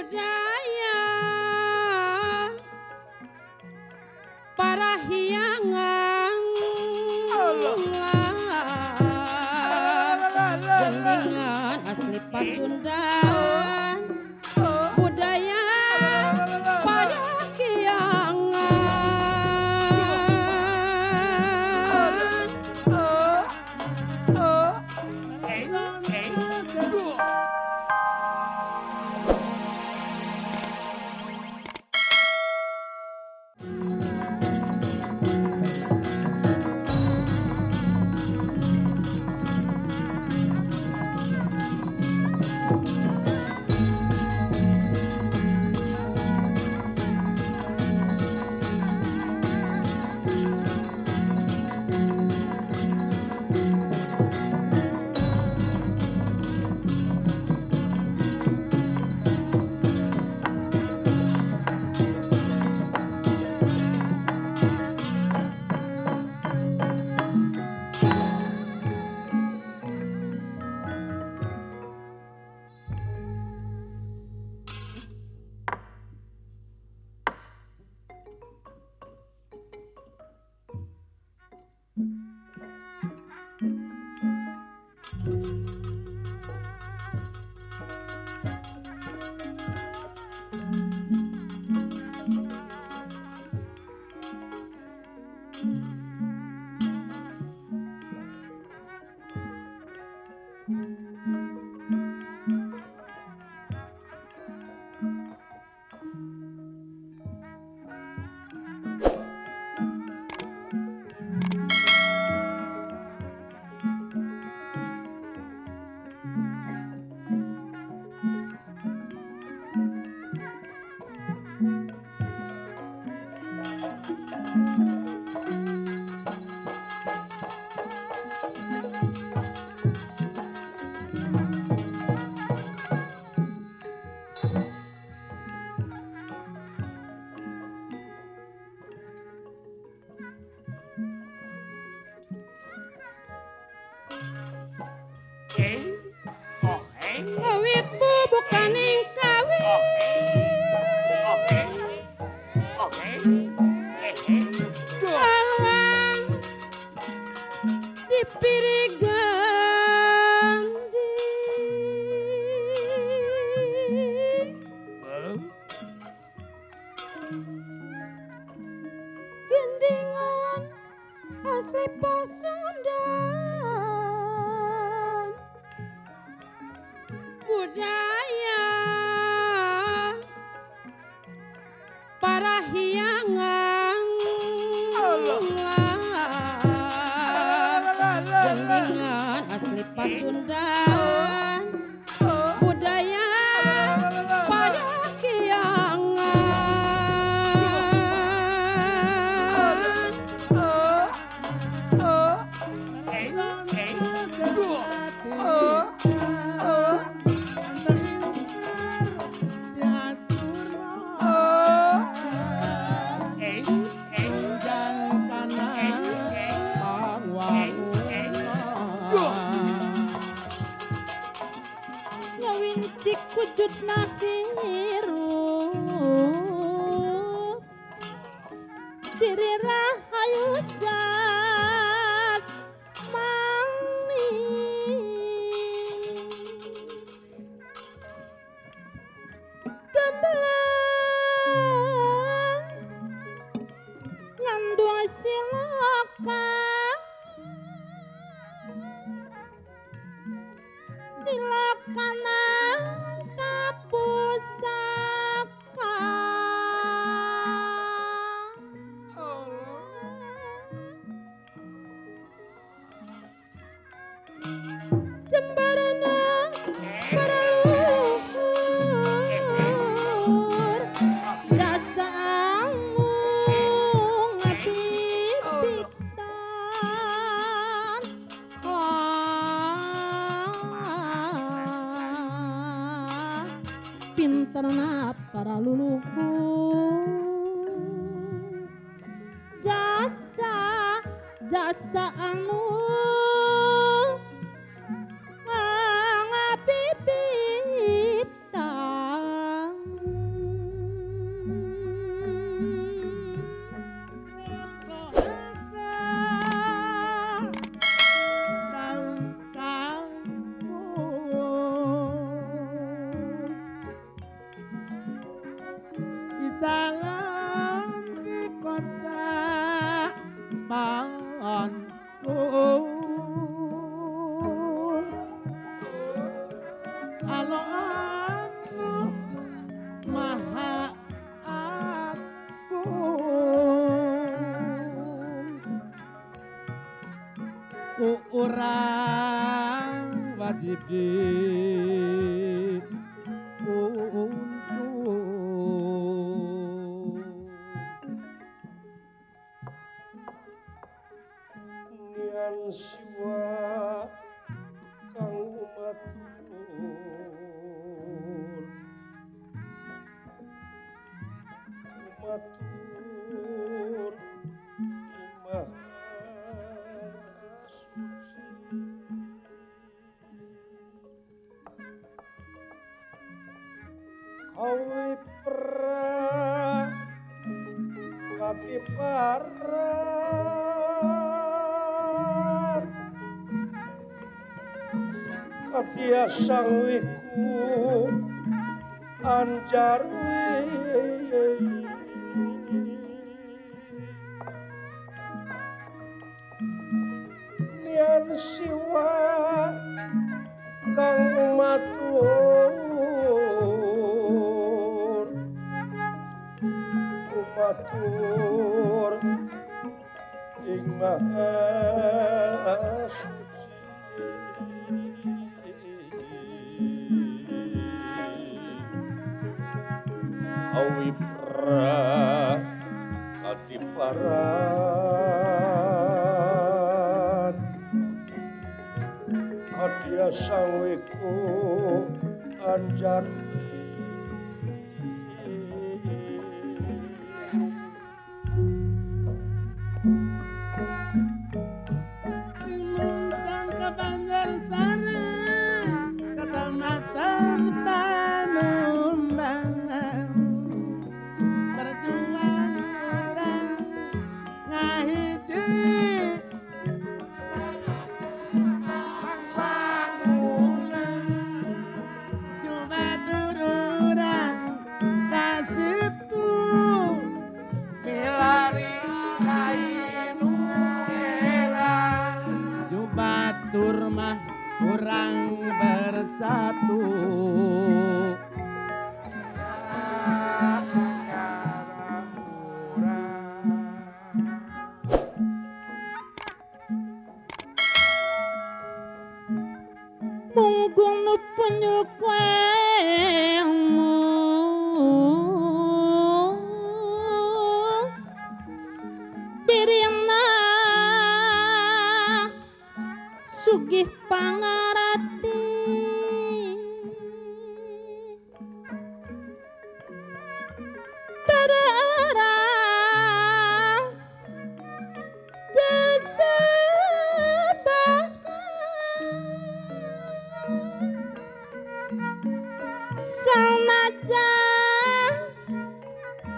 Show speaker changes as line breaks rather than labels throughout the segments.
budaya para hiangan geningan asli Pasundan budaya para Kawit bubukaning kawit alang dipirigan gendingan asli Pasundan budaya para hiangan geningan asli Pasundan budaya para Cik kujud nakiru ciri rahayu jas mani gembelan ngandung silakan pusaka jembarana para luhur jasa amung ngabibitan pinterna para luluhur jasa anu ngabibitan
urang wajib diunjuk
nian siwa kang matur imah kawi pra katiparan katia sangwiku anjarwi nian siwa kang matur ing maha suci awi pra katiparan kadya sangwiku anjari
Kurang bersatu
munggung nu penyukwemu dirina sugih pangarati tararang jasabah sanajan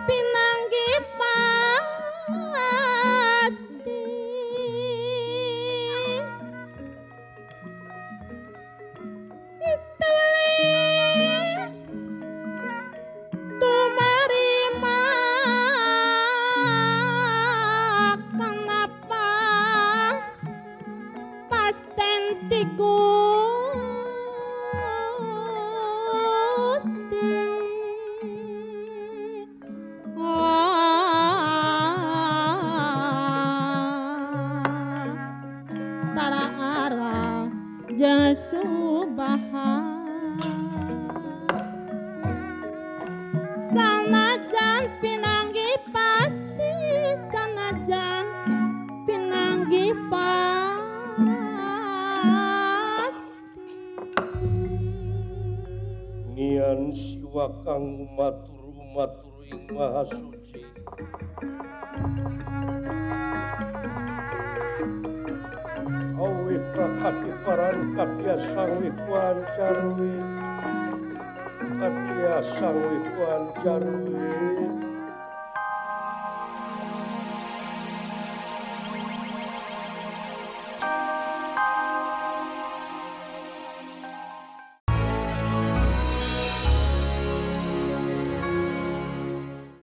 pinanggi pasti Jasubahan sanajan pinanggi pasti sanajan pinanggi pasti
nian siwa kang matur ing maha suci awi prakati paran katya sangwikuan jarwi katya sangwikuan jarwi